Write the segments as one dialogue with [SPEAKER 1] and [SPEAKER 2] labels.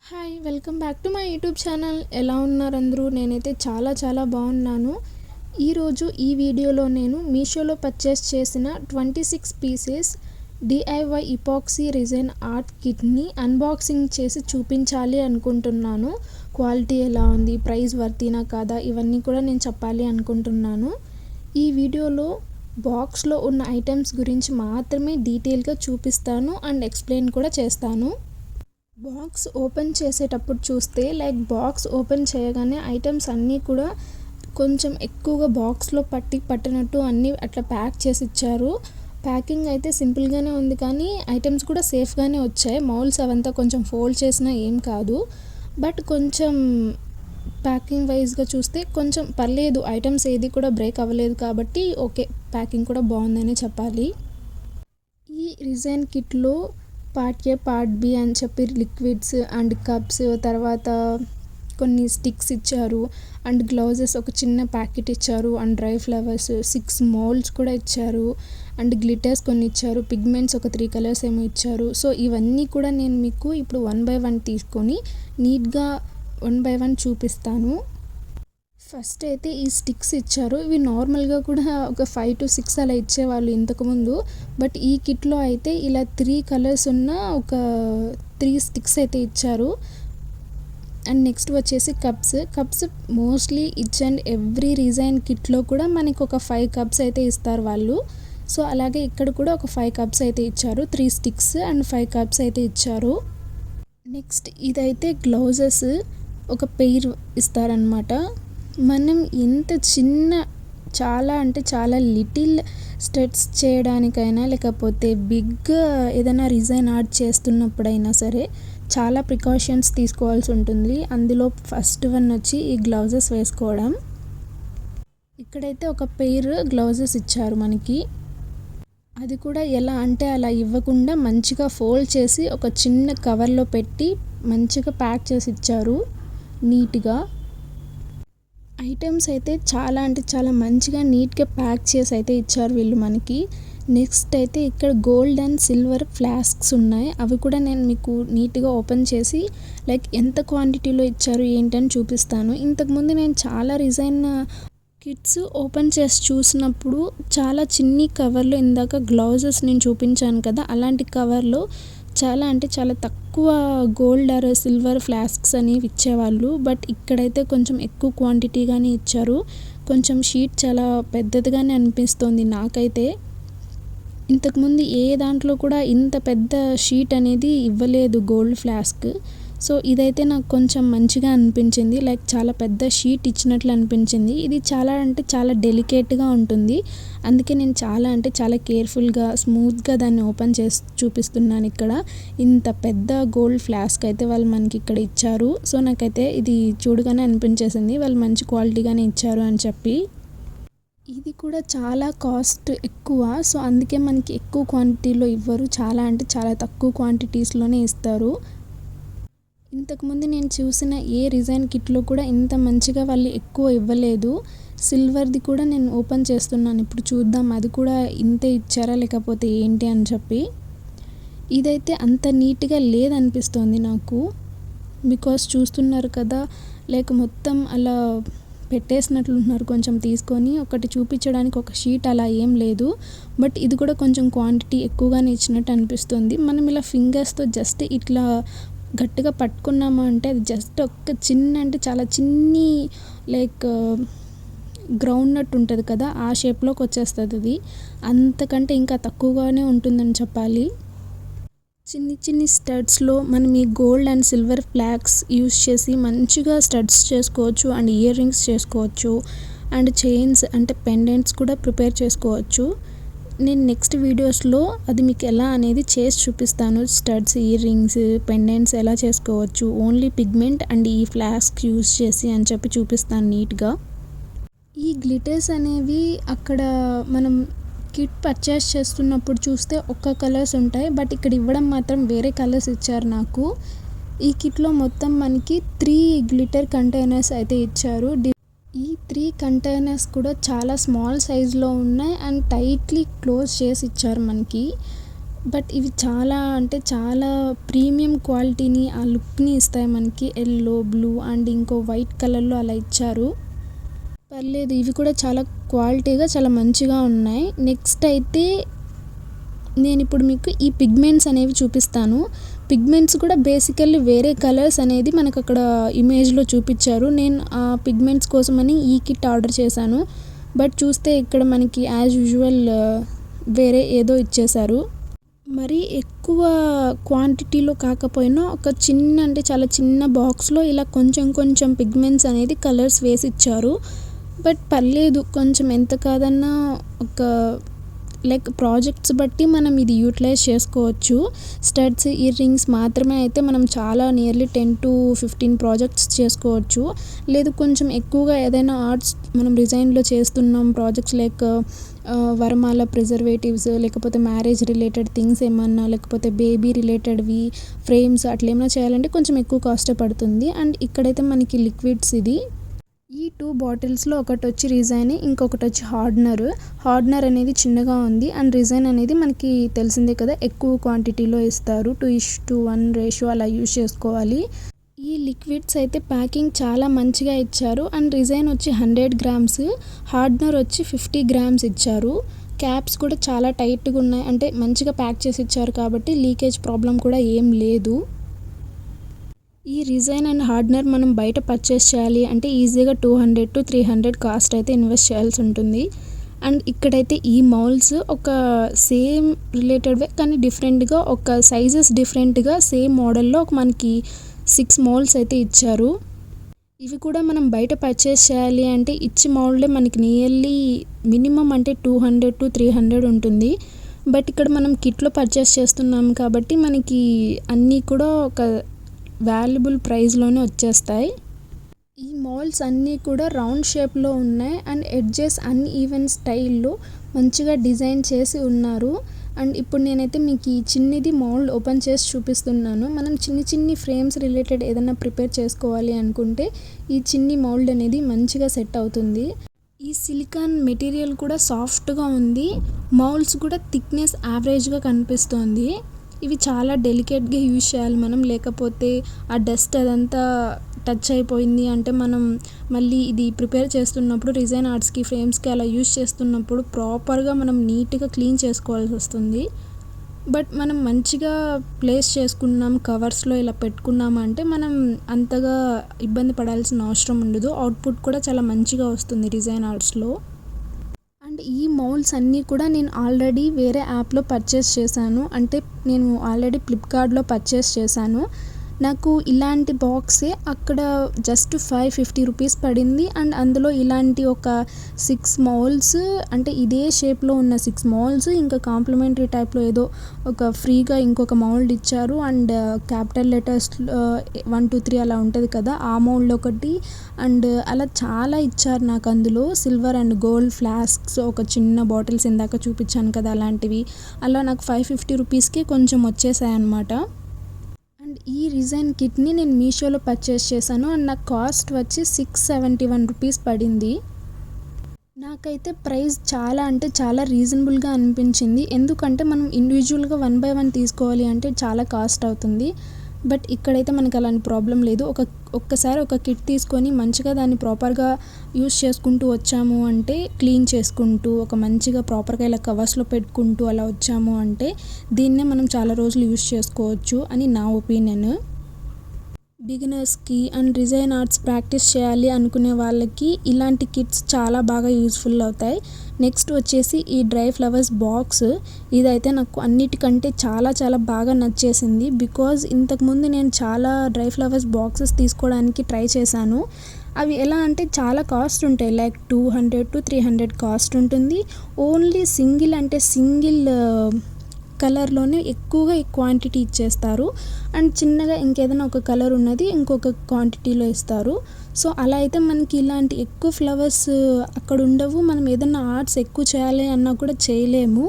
[SPEAKER 1] Hi welcome back to my YouTube channel. ఎలా ఉన్నారు అందరూ? నేనైతే చాలా బాగున్నాను. ఈరోజు ఈ వీడియోలో నేను మీషోలో పర్చేస్ చేసిన 26 pieces DIY epoxy resin art కిట్ని అన్బాక్సింగ్ చేసి చూపించాలి అనుకుంటున్నాను. క్వాలిటీ ఎలా ఉంది, ప్రైస్ వర్తీనా కాదా, ఇవన్నీ కూడా నేను చెప్పాలి అనుకుంటున్నాను. ఈ వీడియోలో బాక్స్లో ఉన్న ఐటమ్స్ గురించి మాత్రమే డీటెయిల్గా చూపిస్తాను అండ్ ఎక్స్ప్లెయిన్ కూడా చేస్తాను. బాక్స్ ఓపెన్ చేసేటప్పుడు చూస్తే బాక్స్ ఓపెన్ చేయగానే ఐటమ్స్ అన్నీ కూడా కొంచెం ఎక్కువగా బాక్స్లో పట్టినట్టు అన్నీ అట్లా ప్యాక్ చేసి ఇచ్చారు. ప్యాకింగ్ అయితే సింపుల్గానే ఉంది, కానీ ఐటమ్స్ కూడా సేఫ్గానే వచ్చాయి. మౌల్స్ అవంతా కొంచెం ఫోల్డ్ చేసినా ఏం కాదు, బట్ కొంచెం ప్యాకింగ్ వైజ్గా చూస్తే కొంచెం పర్లేదు. ఐటమ్స్ ఏది కూడా బ్రేక్ అవ్వలేదు కాబట్టి ఓకే, ప్యాకింగ్ కూడా బాగుందని చెప్పాలి. ఈ రిజైన్ కిట్లో పార్ట్ ఏ, పార్ట్ బి అని చెప్పి లిక్విడ్స్ అండ్ కప్స్, తర్వాత కొన్ని స్టిక్స్ ఇచ్చారు అండ్ గ్లౌజెస్ ఒక చిన్న ప్యాకెట్ ఇచ్చారు అండ్ డ్రై ఫ్లవర్స్ 6 మోల్డ్స్ కూడా ఇచ్చారు అండ్ గ్లిటర్స్ కొన్ని ఇచ్చారు. పిగ్మెంట్స్ ఒక 3 కలర్స్ ఏమో ఇచ్చారు. సో ఇవన్నీ కూడా నేను మీకు ఇప్పుడు 1 బై 1 తీసుకొని నీట్గా 1 బై 1 చూపిస్తాను. ఫస్ట్ అయితే ఈ స్టిక్స్ ఇచ్చారు. ఇవి నార్మల్గా కూడా ఒక 5 to 6 అలా ఇచ్చేవాళ్ళు ఇంతకుముందు, బట్ ఈ కిట్లో అయితే ఇలా 3 కలర్స్ ఉన్న ఒక 3 స్టిక్స్ అయితే ఇచ్చారు. అండ్ నెక్స్ట్ వచ్చేసి cups mostly each and every design కిట్లో కూడా మనకి ఒక 5 కప్స్ అయితే ఇస్తారు వాళ్ళు. సో అలాగే ఇక్కడ కూడా ఒక 5 కప్స్ అయితే ఇచ్చారు. 3 స్టిక్స్ అండ్ 5 కప్స్ అయితే ఇచ్చారు. నెక్స్ట్ ఇదైతే గ్లౌజెస్ ఒక పెయిర్ ఇస్తారనమాట. మనం ఎంత చిన్న చాలా లిటిల్ స్టెప్స్ చేయడానికైనా లేకపోతే బిగ్ ఏదైనా డిజైన్ ఆర్ట్ చేస్తున్నప్పుడైనా సరే చాలా ప్రికాషన్స్ తీసుకోవాల్సి ఉంటుంది. అందులో ఫస్ట్ వన్ వచ్చి ఈ గ్లౌజెస్ వేసుకోవడం. ఇక్కడైతే ఒక పెయిర్ గ్లౌజెస్ ఇచ్చారు మనకి. అది కూడా ఎలా అంటే అలా ఇవ్వకుండా మంచిగా ఫోల్డ్ చేసి ఒక చిన్న కవర్లో పెట్టి మంచిగా ప్యాక్ చేసి ఇచ్చారు నీట్గా. ఐటమ్స్ అయితే చాలా మంచిగా నీట్గా ప్యాక్ చేసి అయితే ఇచ్చారు వీళ్ళు మనకి. నెక్స్ట్ అయితే ఇక్కడ గోల్డ్ అండ్ సిల్వర్ ఫ్లాస్క్స్ ఉన్నాయి. అవి కూడా నేను మీకు నీట్గా ఓపెన్ చేసి ఎంత క్వాంటిటీలో ఇచ్చారు ఏంటని చూపిస్తాను. ఇంతకుముందు నేను చాలా డిజైన్ కిట్స్ ఓపెన్ చేసి చూసినప్పుడు చాలా చిన్ని కవర్లో, ఇందాక గ్లౌజెస్ నేను చూపించాను కదా, అలాంటి కవర్లో చాలా తక్కువ గోల్డ్ ఆర్ సిల్వర్ ఫ్లాస్క్స్ అనేవి ఇచ్చేవాళ్ళు. బట్ ఇక్కడైతే కొంచెం ఎక్కువ క్వాంటిటీగానే ఇచ్చారు. కొంచెం షీట్ చాలా పెద్దదిగానే అనిపిస్తుంది నాకైతే. ఇంతకుముందు ఏ దాంట్లో కూడా ఇంత పెద్ద షీట్ అనేది ఇవ్వలేదు గోల్డ్ ఫ్లాస్క్. సో ఇదైతే నాకు కొంచెం మంచిగా అనిపించింది. చాలా పెద్ద షీట్ ఇచ్చినట్లు అనిపించింది. ఇది చాలా డెలికేట్గా ఉంటుంది, అందుకే నేను చాలా కేర్ఫుల్గా స్మూత్గా దాన్ని ఓపెన్ చేసి చూపిస్తున్నాను. ఇక్కడ ఇంత పెద్ద గోల్డ్ ఫ్లాస్క్ అయితే వాళ్ళు మనకి ఇక్కడ ఇచ్చారు. సో నాకైతే ఇది చూడగానే అనిపించేసింది వాళ్ళు మంచి క్వాలిటీగానే ఇచ్చారు అని చెప్పి. ఇది కూడా చాలా కాస్ట్ ఎక్కువ, సో అందుకే మనకి ఎక్కువ క్వాంటిటీలో ఇవ్వరు. చాలా తక్కువ క్వాంటిటీస్లోనే ఇస్తారు. ఇంతకుముందు నేను చూసిన ఏ డిజైన్ కిట్లో కూడా ఇంత మంచిగా వాళ్ళు ఎక్కువ ఇవ్వలేదు. సిల్వర్ది కూడా నేను ఓపెన్ చేస్తున్నాను, ఇప్పుడు చూద్దాం అది కూడా ఇంతే ఇచ్చారా లేకపోతే ఏంటి అని చెప్పి. ఇదైతే అంత నీట్గా లేదనిపిస్తుంది నాకు, బికాస్ చూస్తున్నారు కదా మొత్తం అలా పెట్టేసినట్లున్నారు. కొంచెం తీసుకొని ఒకటి చూపించడానికి ఒక షీట్ అలా ఏం లేదు, బట్ ఇది కూడా కొంచెం క్వాంటిటీ ఎక్కువగానే ఇచ్చినట్టు అనిపిస్తుంది. మనం ఇలా ఫింగర్స్తో జస్ట్ ఇట్లా గట్టిగా పట్టుకున్నామా అంటే అది జస్ట్ చాలా చిన్ని గ్రౌండ్ నట్ ఉంటుంది కదా, ఆ షేప్లోకి వచ్చేస్తుంది. అది అంతకంటే ఇంకా తక్కువగానే ఉంటుందని చెప్పాలి. చిన్ని స్టడ్స్లో మనం ఈ gold and silver flags use చేసి మంచిగా స్టడ్స్ చేసుకోవచ్చు అండ్ ఇయర్ రింగ్స్ చేసుకోవచ్చు అండ్ చైన్స్ అంటే పెండెంట్స్ కూడా ప్రిపేర్ చేసుకోవచ్చు. నేను నెక్స్ట్ వీడియోస్లో అది మీకు ఎలా అనేది చేసి చూపిస్తాను. స్టడ్స్, ఇయర్ రింగ్స్, పెండెంట్స్ ఎలా చేసుకోవచ్చు ఓన్లీ పిగ్మెంట్ అండ్ ఈ ఫ్లాస్క్ యూస్ చేసి అని చెప్పి చూపిస్తాను నీట్గా. ఈ గ్లిటర్స్ అనేవి అక్కడ మనం కిట్ పర్చేస్ చేస్తున్నప్పుడు చూస్తే ఒక్క కలర్స్ ఉంటాయి, బట్ ఇక్కడ ఇవ్వడం మాత్రం వేరే కలర్స్ ఇచ్చారు నాకు. ఈ కిట్లో మొత్తం మనకి 3 గ్లిటర్ కంటైనర్స్ అయితే ఇచ్చారు. ఈ 3 కంటైనర్స్ కూడా చాలా స్మాల్ సైజులో ఉన్నాయి అండ్ టైట్లీ క్లోజ్ చేసి ఇచ్చారు మనకి. బట్ ఇవి చాలా అంటే చాలా ప్రీమియం క్వాలిటీని ఆ లుక్ని ఇస్తాయి మనకి. ఎల్లో, బ్లూ అండ్ ఇంకో వైట్ కలర్లో అలా ఇచ్చారు. పర్లేదు, ఇవి కూడా చాలా క్వాలిటీగా చాలా మంచిగా ఉన్నాయి. నెక్స్ట్ అయితే నేను ఇప్పుడు మీకు ఈ పిగ్మెంట్స్ అనేవి చూపిస్తాను. పిగ్మెంట్స్ కూడా బేసికల్లీ వేరే కలర్స్ అనేది మనకు అక్కడ ఇమేజ్లో చూపించారు. నేను ఆ పిగ్మెంట్స్ కోసమని ఈ కిట్ ఆర్డర్ చేశాను. బట్ చూస్తే ఇక్కడ మనకి యాజ్ యూజువల్ వేరే ఏదో ఇచ్చేశారు. మరి ఎక్కువ క్వాంటిటీలో కాకపోయినా ఒక చిన్న అంటే చాలా చిన్న బాక్స్లో ఇలా కొంచెం కొంచెం పిగ్మెంట్స్ అనేది కలర్స్ వేసి ఇచ్చారు. బట్ పర్లేదు, కొంచెం ఎంత కాదన్నా ఒక లైక్ ప్రాజెక్ట్స్ బట్టి మనం ఇది యూటిలైజ్ చేసుకోవచ్చు. స్టడ్స్, ఇయర్ రింగ్స్ మాత్రమే అయితే మనం చాలా నియర్లీ 10 to 15 ప్రాజెక్ట్స్ చేసుకోవచ్చు. లేదు కొంచెం ఎక్కువగా ఏదైనా ఆర్ట్స్ మనం డిజైన్లో చేస్తున్నాం ప్రాజెక్ట్స్ లైక్ వరమాల ప్రిజర్వేటివ్స్, లేకపోతే మ్యారేజ్ రిలేటెడ్ థింగ్స్ ఏమన్నా, లేకపోతే బేబీ రిలేటెడ్వి ఫ్రేమ్స్ అట్లా ఏమైనా చేయాలంటే కొంచెం ఎక్కువ కాస్ట్ పడుతుంది. అండ్ ఇక్కడైతే మనకి లిక్విడ్స్ ఇది ఈ 2 బాటిల్స్లో ఒకటి వచ్చి రిజైన్, ఇంకొకటి వచ్చి హార్డ్నర్ అనేది చిన్నగా ఉంది. అండ్ రిజైన్ అనేది మనకి తెలిసిందే కదా, ఎక్కువ క్వాంటిటీలో ఇస్తారు. 2:1 రేషియో అలా యూజ్ చేసుకోవాలి. ఈ లిక్విడ్స్ అయితే ప్యాకింగ్ చాలా మంచిగా ఇచ్చారు. అండ్ రిజైన్ వచ్చి 100 grams, హార్డ్నర్ వచ్చి 50 grams ఇచ్చారు. క్యాప్స్ కూడా చాలా టైట్గా ఉన్నాయి, అంటే మంచిగా ప్యాక్ చేసి ఇచ్చారు కాబట్టి లీకేజ్ ప్రాబ్లం కూడా ఏం లేదు. ఈ రిజైన్ అండ్ హార్డ్నర్ మనం బయట పర్చేస్ చేయాలి అంటే ఈజీగా 200 to 300 కాస్ట్ అయితే ఇన్వెస్ట్ చేయాల్సి ఉంటుంది. అండ్ ఇక్కడైతే ఈ మౌల్డ్స్ ఒక సేమ్ రిలేటెడ్ కానీ డిఫరెంట్గా, ఒక సైజెస్ డిఫరెంట్గా సేమ్ మోడల్లో ఒక మనకి 6 మౌల్డ్స్ అయితే ఇచ్చారు. ఇవి కూడా మనం బయట పర్చేస్ చేయాలి అంటే ఇచ్చి మౌల్డే మనకి నియర్లీ మినిమం అంటే 200 to 300 ఉంటుంది. బట్ ఇక్కడ మనం కిట్లో పర్చేస్ చేస్తున్నాం కాబట్టి మనకి అన్నీ కూడా ఒక వాల్యుబుల్ ప్రైస్లోనే వచ్చేస్తాయి. ఈ మౌల్డ్స్ అన్నీ కూడా రౌండ్ షేప్లో ఉన్నాయి అండ్ ఎడ్జెస్ అన్ఈవెన్ స్టైల్లో మంచిగా డిజైన్ చేసి ఉన్నారు. అండ్ ఇప్పుడు నేనైతే మీకు ఈ చిన్నది మౌల్డ్ ఓపెన్ చేసి చూపిస్తున్నాను. మనం చిన్ని ఫ్రేమ్స్ రిలేటెడ్ ఏదైనా ప్రిపేర్ చేసుకోవాలి అనుకుంటే ఈ చిన్ని మౌల్డ్ అనేది మంచిగా సెట్ అవుతుంది. ఈ సిలికాన్ మెటీరియల్ కూడా సాఫ్ట్గా ఉంది. మౌల్డ్స్ కూడా థిక్నెస్ యావరేజ్గా కనిపిస్తోంది. ఇవి చాలా డెలికేట్గా యూజ్ చేయాలి మనం, లేకపోతే ఆ డస్ట్ అదంతా టచ్ అయిపోయింది అంటే మనం మళ్ళీ ఇది ప్రిపేర్ చేస్తున్నప్పుడు రిజైన్ ఆర్ట్స్కి, ఫ్రేమ్స్కి అలా యూజ్ చేస్తున్నప్పుడు ప్రాపర్గా మనం నీట్గా క్లీన్ చేసుకోవాల్సి వస్తుంది. బట్ మనం మంచిగా ప్లేస్ చేసుకున్నాం, కవర్స్లో ఇలా పెట్టుకున్నామంటే మనం అంతగా ఇబ్బంది పడాల్సిన అవసరం ఉండదు. అవుట్పుట్ కూడా చాలా మంచిగా వస్తుంది రిజైన్ ఆర్ట్స్లో. అండ్ ఈ మౌల్డ్స్ అన్నీ కూడా నేను ఆల్రెడీ వేరే యాప్లో పర్చేస్ చేశాను. అంటే నేను ఆల్రెడీ ఫ్లిప్కార్ట్లో పర్చేస్ చేశాను. నాకు ఇలాంటి బాక్సే అక్కడ జస్ట్ 550 రూపీస్ పడింది. అండ్ అందులో ఇలాంటి ఒక 6 మౌల్డ్స్, అంటే ఇదే షేప్లో ఉన్న 6 మౌల్డ్స్, ఇంకా కాంప్లిమెంటరీ టైప్లో ఏదో ఒక ఫ్రీగా ఇంకొక మౌల్డ్ ఇచ్చారు. అండ్ క్యాపిటల్ లెటర్స్ 1 2 3 అలా ఉంటుంది కదా, ఆ మౌల్డ్ ఒకటి. అండ్ అలా చాలా ఇచ్చారు నాకు అందులో. సిల్వర్ అండ్ గోల్డ్ ఫ్లాస్క్స్, ఒక చిన్న బాటిల్స్ ఇందాక చూపించాను కదా అలాంటివి, అలా నాకు 550 రూపీస్కి కొంచెం వచ్చేసాయి అన్నమాట. అండ్ ఈ రిజైన్ కిట్ని నేను మీషోలో పర్చేస్ చేశాను. అండ్ నాకు కాస్ట్ వచ్చి 671 రూపీస్ పడింది. నాకైతే ప్రైస్ చాలా అంటే చాలా రీజనబుల్గా అనిపించింది. ఎందుకంటే మనం ఇండివిజువల్గా 1 by 1 తీసుకోవాలి అంటే చాలా కాస్ట్ అవుతుంది. బట్ ఇక్కడైతే మనకి అలాంటి ప్రాబ్లం లేదు. ఒక్కసారి ఒక కిట్ తీసుకొని మంచిగా దాన్ని ప్రాపర్గా యూస్ చేసుకుంటూ వచ్చాము అంటే, క్లీన్ చేసుకుంటూ ఒక మంచిగా ప్రాపర్గా ఇలా కవర్స్లో పెట్టుకుంటూ అలా వచ్చాము అంటే దీన్నే మనం చాలా రోజులు యూస్ చేసుకోవచ్చు అని నా ఒపీనియన్. బిగినర్స్కి అండ్ రిజైన్ ఆర్ట్స్ ప్రాక్టీస్ చేయాలి అనుకునే వాళ్ళకి ఇలాంటి కిట్స్ చాలా బాగా యూస్ఫుల్ అవుతాయి. నెక్స్ట్ వచ్చేసి ఈ డ్రై ఫ్లవర్స్ బాక్స్. ఇదైతే నాకు అన్నిటికంటే చాలా చాలా బాగా నచ్చేసింది. బికాజ్ ఇంతకుముందు నేను చాలా డ్రై ఫ్లవర్స్ బాక్సెస్ తీసుకోవడానికి ట్రై చేశాను. అవి ఎలా అంటే చాలా కాస్ట్ ఉంటాయి, లైక్ 200 to 300 కాస్ట్ ఉంటుంది. ఓన్లీ సింగిల్ కలర్లోనే ఎక్కువగా క్వాంటిటీ ఇచ్చేస్తారు. అండ్ చిన్నగా ఇంకేదైనా ఒక కలర్ ఉన్నది ఇంకొక క్వాంటిటీలో ఇస్తారు. సో అలా అయితే మనకి ఇలాంటి ఎక్కువ ఫ్లవర్స్ అక్కడ ఉండవు. మనం ఏదైనా ఆర్ట్స్ ఎక్కువ చేయాలి అన్నా కూడా చేయలేము.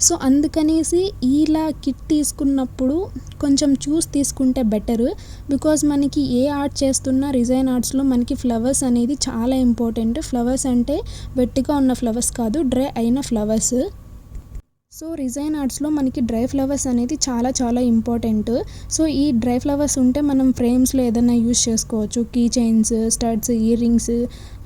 [SPEAKER 1] సో అందుకనేసి ఇలా కిట్ తీసుకున్నప్పుడు కొంచెం చూసి తీసుకుంటే బెటర్. బికాజ్ మనకి ఏ ఆర్ట్ చేస్తున్నా రిజైన్ ఆర్ట్స్లో మనకి ఫ్లవర్స్ అనేది చాలా ఇంపార్టెంట్. ఫ్లవర్స్ అంటే వెట్టిగా ఉన్న ఫ్లవర్స్ కాదు, డ్రై అయిన ఫ్లవర్స్. సో రిజైన్ ఆర్ట్స్లో మనకి డ్రై ఫ్లవర్స్ అనేది చాలా చాలా ఇంపార్టెంట్. సో ఈ డ్రై ఫ్లవర్స్ ఉంటే మనం ఫ్రేమ్స్లో ఏదైనా యూస్ చేసుకోవచ్చు. Key chains, studs, earrings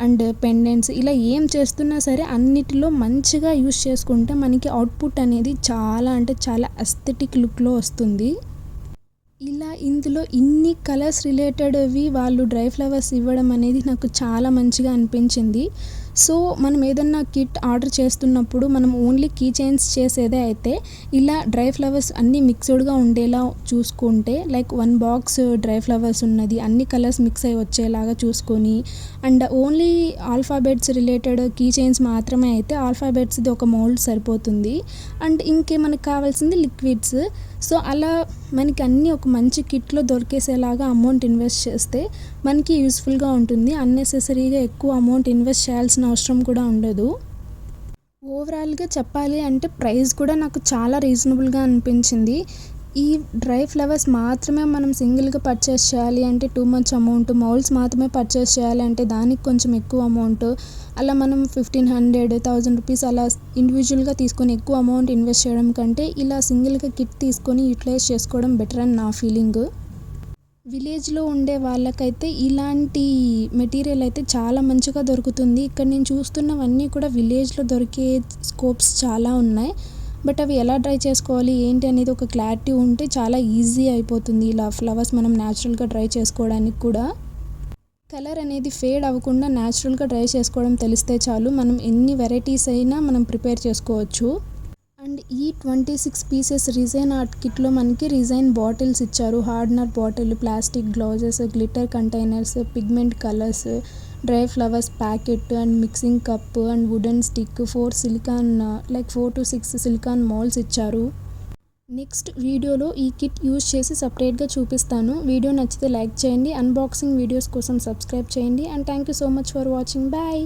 [SPEAKER 1] and pendants ఇలా ఏం చేస్తున్నా సరే అన్నిటిలో మంచిగా యూస్ చేసుకుంటే మనకి అవుట్పుట్ అనేది చాలా అంటే చాలా అస్థెటిక్ లుక్లో వస్తుంది. ఇలా ఇందులో ఇన్ని కలర్స్ రిలేటెడ్వి వాళ్ళు డ్రై ఫ్లవర్స్ ఇవ్వడం అనేది నాకు చాలా మంచిగా అనిపించింది. సో మనం ఏదన్నా కిట్ ఆర్డర్ చేస్తున్నప్పుడు మనం ఓన్లీ కీ చైన్స్ చేసేదే అయితే ఇలా డ్రై ఫ్లవర్స్ అన్నీ మిక్స్డ్గా ఉండేలా చూసుకుంటే లైక్ 1 బాక్స్ డ్రై ఫ్లవర్స్ ఉన్నది అన్ని కలర్స్ మిక్స్ అయ్యి వచ్చేలాగా చూసుకొని and only alphabets related key chains మాత్రమే అయితే ఆల్ఫాబెట్స్ది ఒక మోల్డ్ సరిపోతుంది. అండ్ మనకు కావాల్సింది లిక్విడ్స్. సో అలా మనకి అన్నీ ఒక మంచి కిట్లో దొరికేసేలాగా అమౌంట్ ఇన్వెస్ట్ చేస్తే మనకి యూస్ఫుల్గా ఉంటుంది. అన్నెసెసరీగా ఎక్కువ అమౌంట్ ఇన్వెస్ట్ చేయాల్సిన అవసరం కూడా ఉండదు. ఓవరాల్గా చెప్పాలి అంటే ప్రైస్ కూడా నాకు చాలా రీజనబుల్గా అనిపించింది. ఈ డ్రై ఫ్లవర్స్ మాత్రమే మనం సింగిల్గా పర్చేస్ చేయాలి అంటే టూ మచ్ అమౌంట్, మౌల్డ్స్ మాత్రమే పర్చేస్ చేయాలి అంటే దానికి కొంచెం ఎక్కువ అమౌంట్, అలా మనం 1500, 1000 రూపీస్ అలా ఇండివిజువల్గా తీసుకొని ఎక్కువ అమౌంట్ ఇన్వెస్ట్ చేయడం కంటే ఇలా సింగిల్గా కిట్ తీసుకొని యూటిలైజ్ చేసుకోవడం బెటర్ అని నా ఫీలింగ్. విలేజ్లో ఉండే వాళ్ళకైతే ఇలాంటి మెటీరియల్ అయితే చాలా మంచిగా దొరుకుతుంది. ఇక్కడ నేను చూస్తున్నవన్నీ కూడా విలేజ్లో దొరికే స్కోప్స్ చాలా ఉన్నాయి. బట్ అవి ఎలా డ్రై చేసుకోవాలి ఏంటి అనేది ఒక క్లారిటీ ఉంటే చాలా ఈజీ అయిపోతుంది. ఇలా ఫ్లవర్స్ మనం న్యాచురల్గా డ్రై చేసుకోవడానికి కూడా కలర్ అనేది ఫేడ్ అవ్వకుండా న్యాచురల్గా డ్రై చేసుకోవడం తెలిస్తే చాలు మనం ఎన్ని వెరైటీస్ అయినా మనం ప్రిపేర్ చేసుకోవచ్చు. అండ్ ఈ 26 పీసెస్ రిజైన్ ఆర్ట్ కిట్లో మనకి రిజైన్ బాటిల్స్ ఇచ్చారు. Hardener bottle, plastic gloves, glitter containers, pigment colours, dry flowers packet and mixing cup and wooden stick, 4 to 6 silicon moulds ఇచ్చారు. నెక్స్ట్ వీడియోలో ఈ కిట్ యూజ్ చేసి సపరేట్గా చూపిస్తాను. వీడియో నచ్చితే లైక్ చేయండి. అన్బాక్సింగ్ వీడియోస్ కోసం సబ్స్క్రైబ్ చేయండి. And thank you so much for watching. Bye.